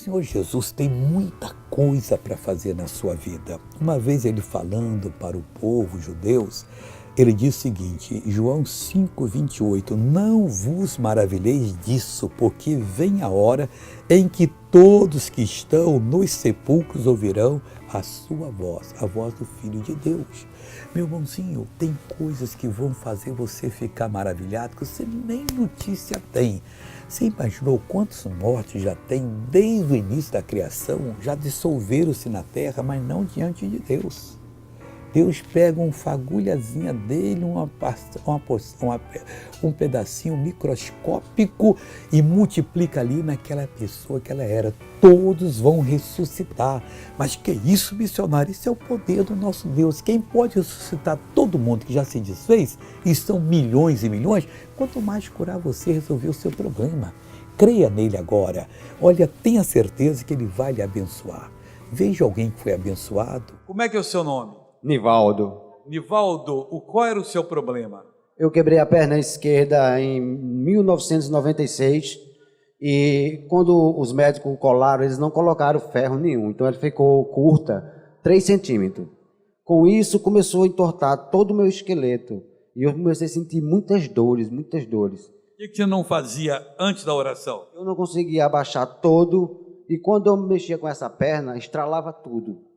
Senhor Jesus tem muita coisa para fazer na sua vida. Uma vez ele falando para o povo judeus, ele diz o seguinte, João 5:28, não vos maravilheis disso, porque vem a hora em que todos que estão nos sepulcros ouvirão a sua voz, a voz do Filho de Deus. Meu irmãozinho, tem coisas que vão fazer você ficar maravilhado que você nem notícia tem. Você imaginou quantos mortos já tem desde o início da criação? Já dissolveram-se na terra, mas não diante de Deus. Deus pega uma fagulhazinha dele, um pedacinho microscópico e multiplica ali naquela pessoa que ela era. Todos vão ressuscitar. Mas que isso, missionário? Isso é o poder do nosso Deus. Quem pode ressuscitar todo mundo que já se desfez, e são milhões e milhões, quanto mais curar você, resolver o seu problema. Creia nele agora. Olha, tenha certeza que ele vai lhe abençoar. Veja alguém que foi abençoado. Como é que é o seu nome? Nivaldo. Nivaldo, qual era o seu problema? Eu quebrei a perna esquerda em 1996 e quando os médicos colaram, eles não colocaram ferro nenhum, então ela ficou curta, 3 centímetros. Com isso, começou a entortar todo o meu esqueleto e eu comecei a sentir muitas dores, muitas dores. O que você não fazia antes da oração? Eu não conseguia abaixar todo e quando eu mexia com essa perna, estralava tudo.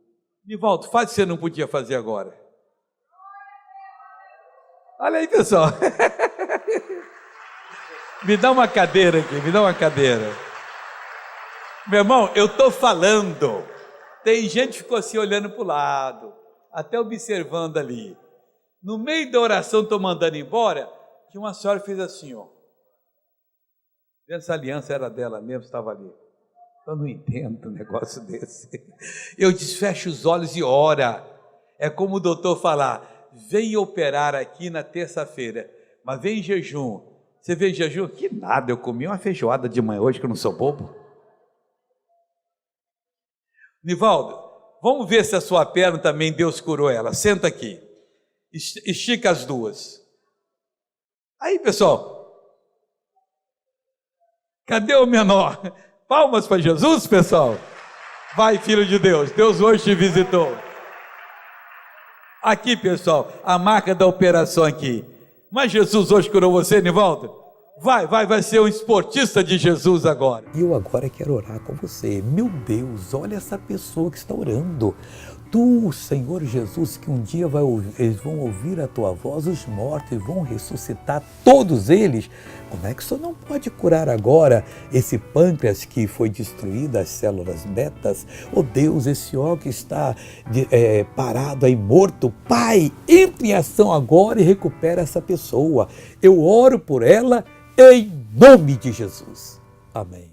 Nivaldo, faz o que você não podia fazer agora. Olha aí, pessoal. Me dá uma cadeira aqui, me dá uma cadeira. Meu irmão, eu estou falando. Tem gente que ficou assim olhando para o lado, até observando ali. No meio da oração, estou mandando embora, que uma senhora fez assim, ó. Essa aliança era dela mesmo, estava ali. Eu não entendo um negócio desse. Eu desfecho os olhos e ora. É como o doutor falar, vem operar aqui na terça-feira, mas vem em jejum. Você vem em jejum? Que nada, eu comi uma feijoada de manhã hoje que eu não sou bobo. Nivaldo, vamos ver se a sua perna também Deus curou ela. Senta aqui. Estica as duas. Aí, pessoal. Cadê o menor? Palmas para Jesus, pessoal. Vai, filho de Deus. Deus hoje te visitou. Aqui, pessoal, a marca da operação aqui. Mas Jesus hoje curou você, Nivaldo? Vai ser um esportista de Jesus agora. E eu agora quero orar com você. Meu Deus, olha essa pessoa que está orando. Tu, Senhor Jesus, que um dia eles vão ouvir a tua voz, os mortos vão ressuscitar, todos eles. Como é que o Senhor não pode curar agora esse pâncreas que foi destruído, as células betas? Oh Deus, esse órgão que está parado aí, morto. Pai, entre em ação agora e recupera essa pessoa. Eu oro por ela em nome de Jesus. Amém.